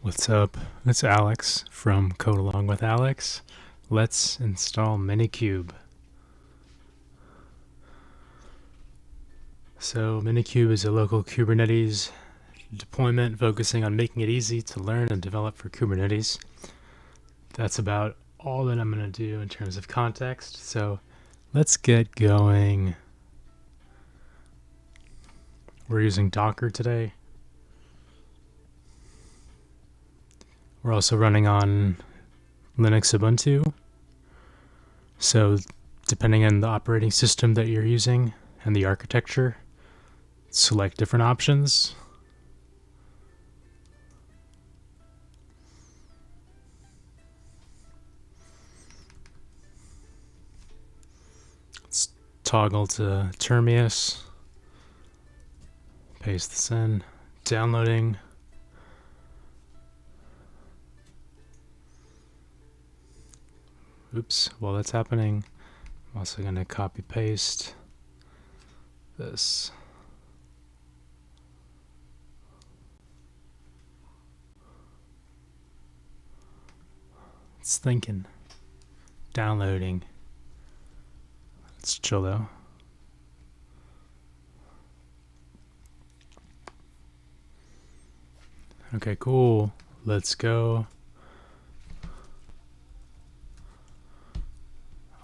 What's up? It's Alex from Code Along with Alex. Let's install minikube. So minikube is a local Kubernetes deployment focusing on making it easy to learn and develop for Kubernetes. That's about all that I'm going to do in terms of context. So let's get going. We're using Docker today. We're also running on Linux Ubuntu. So depending on the operating system that you're using and the architecture, select different options. Let's toggle to Termius. Paste this in. Downloading. Oops, while that's happening, I'm also going to copy paste this. It's thinking. Downloading. It's chill though. Okay, cool. Let's go.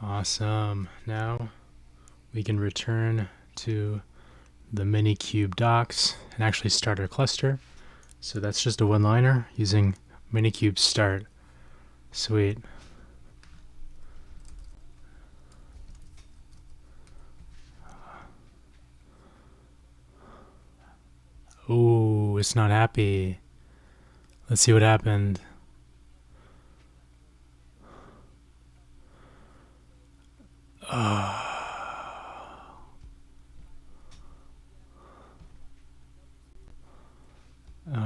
Awesome. Now we can return to the minikube docs and actually start our cluster. So that's just a one-liner using minikube start. Sweet. Ooh, it's not happy. Let's see what happened. Oh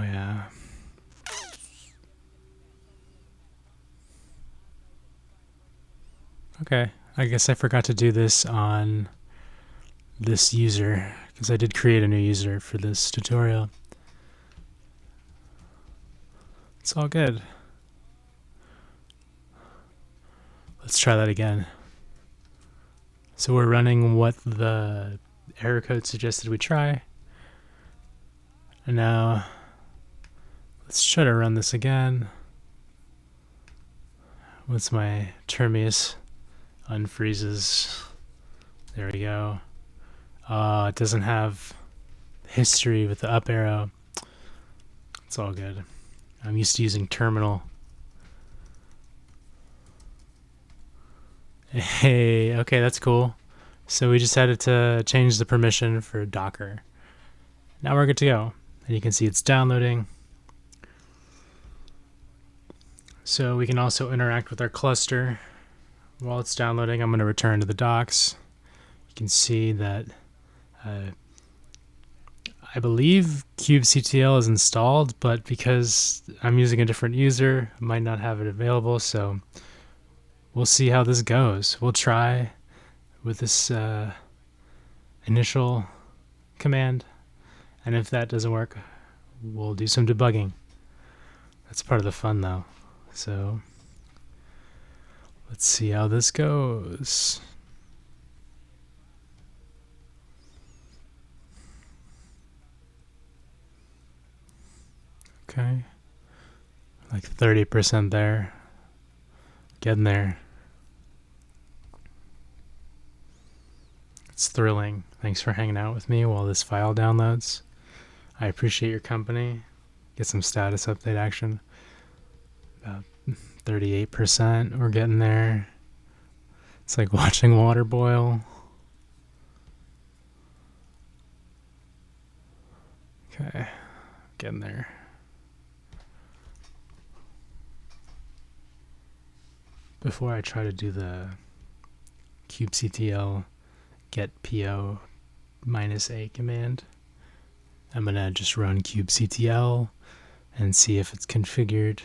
yeah. Okay, I guess I forgot to do this on this user because I did create a new user for this tutorial. It's all good. Let's try that again. So we're running what the error code suggested we try. And now let's try to run this again. Once my Termius unfreezes. There we go. It doesn't have history with the up arrow. It's all good. I'm used to using terminal. Hey, okay, that's cool. So we just had to change the permission for Docker. Now we're good to go. And you can see it's downloading. So we can also interact with our cluster. While it's downloading, I'm going to return to the docs. You can see that I believe kubectl is installed, but because I'm using a different user, I might not have it available, so we'll see how this goes. We'll try with this initial command, and if that doesn't work, we'll do some debugging. That's part of the fun though. So let's see how this goes. Okay, like 30% there. Getting there. It's thrilling. Thanks for hanging out with me while this file downloads. I appreciate your company. Get some status update action. About 38%. We're getting there. It's like watching water boil. Okay, getting there. Before I try to do the kubectl get po -a command, I'm gonna just run kubectl and see if it's configured.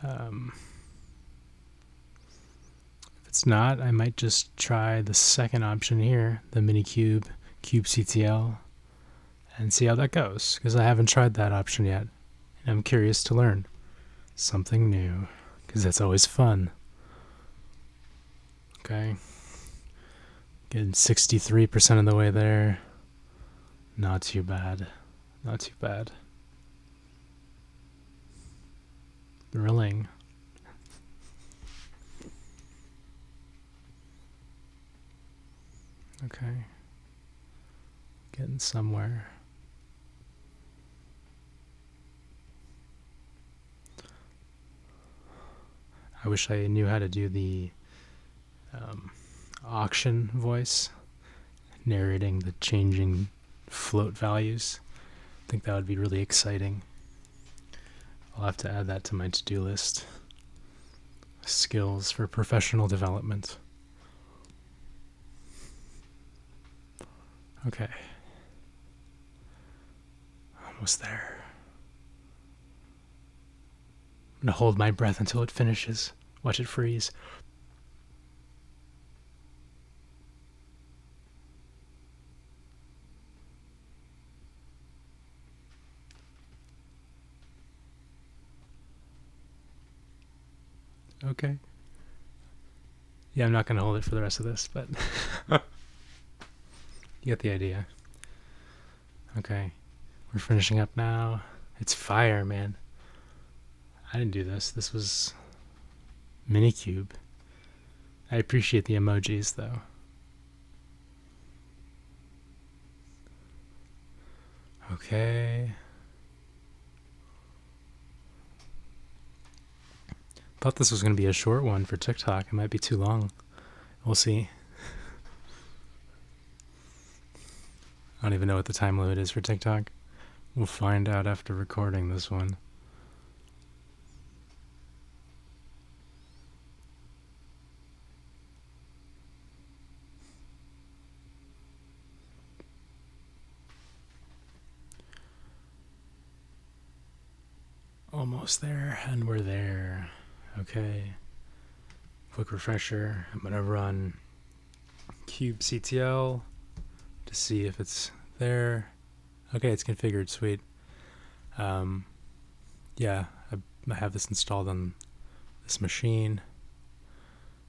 If it's not, I might just try the second option here, the minikube kubectl, and see how that goes, because I haven't tried that option yet And I'm curious to learn something new, because that's always fun. Okay. Getting 63% of the way there. Not too bad. Not too bad. Thrilling. Okay. Getting somewhere. I wish I knew how to do the auction voice, narrating the changing float values. I think that would be really exciting. I'll have to add that to my to-do list. Skills for professional development. Okay. Almost there. I'm gonna hold my breath until it finishes. Watch it freeze. Okay. Yeah, I'm not gonna hold it for the rest of this, but you get the idea. Okay. We're finishing up now. It's fire, man. I didn't do this. This was minikube. I appreciate the emojis, though. Okay. Thought this was going to be a short one for TikTok. It might be too long. We'll see. I don't even know what the time limit is for TikTok. We'll find out after recording this one. Almost there, and we're there. Okay. Quick refresher. I'm going to run kubectl to see if it's there. Okay, it's configured. Sweet. Yeah, I have this installed on this machine.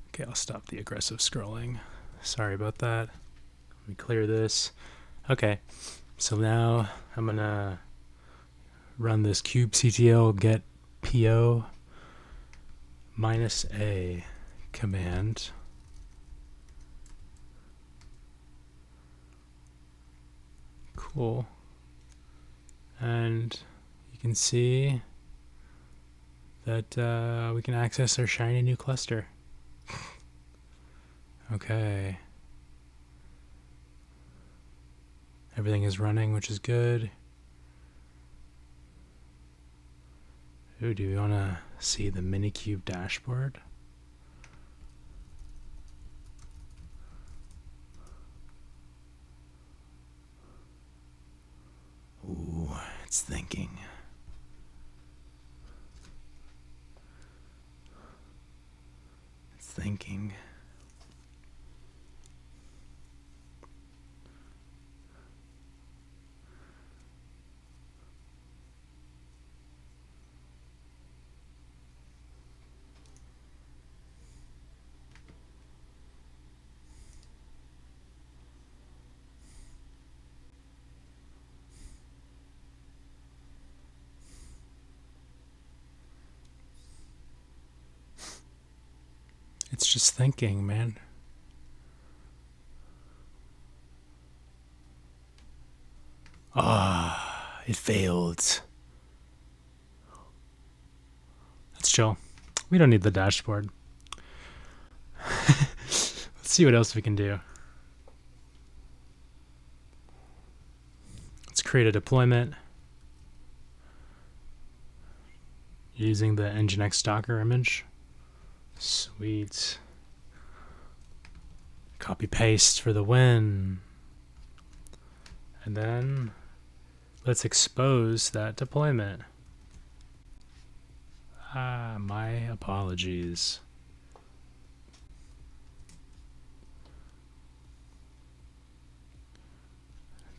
Okay, I'll stop the aggressive scrolling. Sorry about that. Let me clear this. Okay, so now I'm gonna run this kubectl get po -a command. Cool. And you can see that we can access our shiny new cluster. Okay. Everything is running, which is good. Ooh, do we want to see the minikube dashboard? Ooh, it's thinking. It's thinking. It's just thinking, man. Ah, it failed. Let's chill. We don't need the dashboard. Let's see what else we can do. Let's create a deployment using the Nginx Docker image. Sweet. Copy paste for the win. And then let's expose that deployment. My apologies.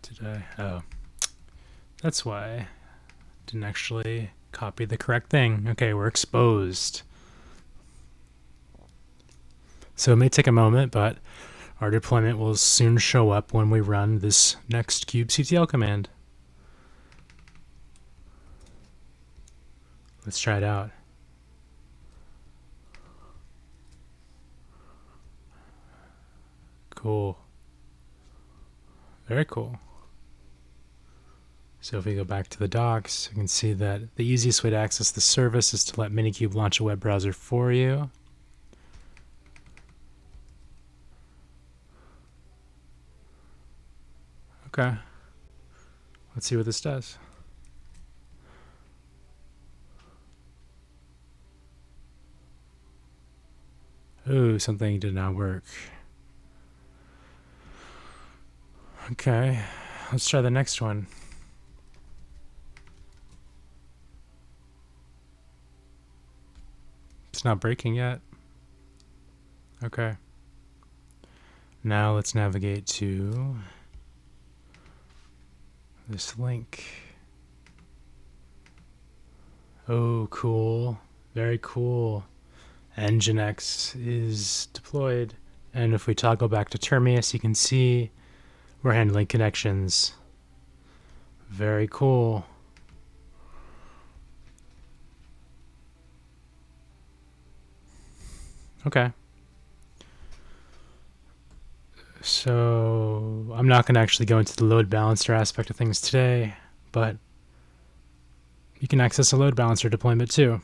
Did I? Oh. That's why I didn't actually Copy the correct thing. Okay, we're exposed. So it may take a moment, but our deployment will soon show up when we run this next kubectl command. Let's try it out. Cool. Very cool. So if we go back to the docs, you can see that the easiest way to access the service is to let Minikube launch a web browser for you. Okay. Let's see what this does. Ooh, something did not work. Okay, let's try the next one. It's not breaking yet. Okay. Now let's navigate to this link. Oh, cool. Very cool. Nginx is deployed. And if we toggle back to Termius, you can see we're handling connections. Very cool. Okay. So I'm not going to actually go into the load balancer aspect of things today, but you can access a load balancer deployment too.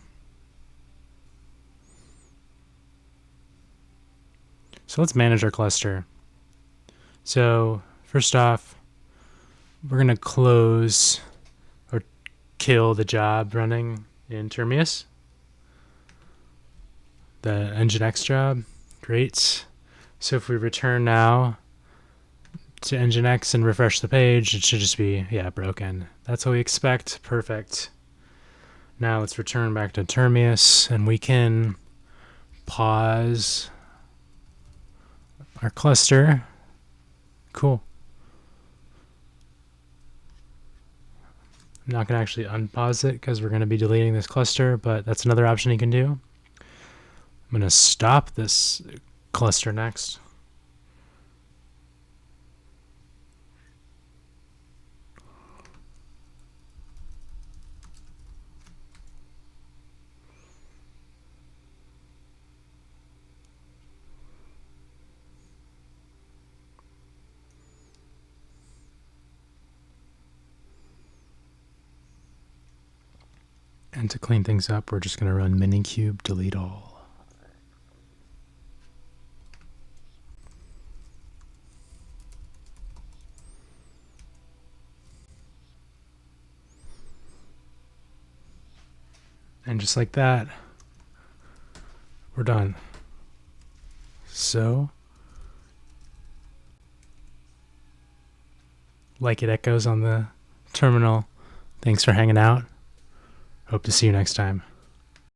So let's manage our cluster. So first off, we're going to close or kill the job running in Termius. The Nginx job. Great. So if we return now to Nginx and refresh the page, it should just be, broken. That's what we expect. Perfect. Now let's return back to Termius, and we can pause our cluster. Cool. I'm not going to actually unpause it because we're going to be deleting this cluster, but that's another option you can do. I'm going to stop this cluster next. And to clean things up, we're just going to run minikube delete all. And just like that, we're done. So, like it echoes on the terminal, thanks for hanging out. Hope to see you next time.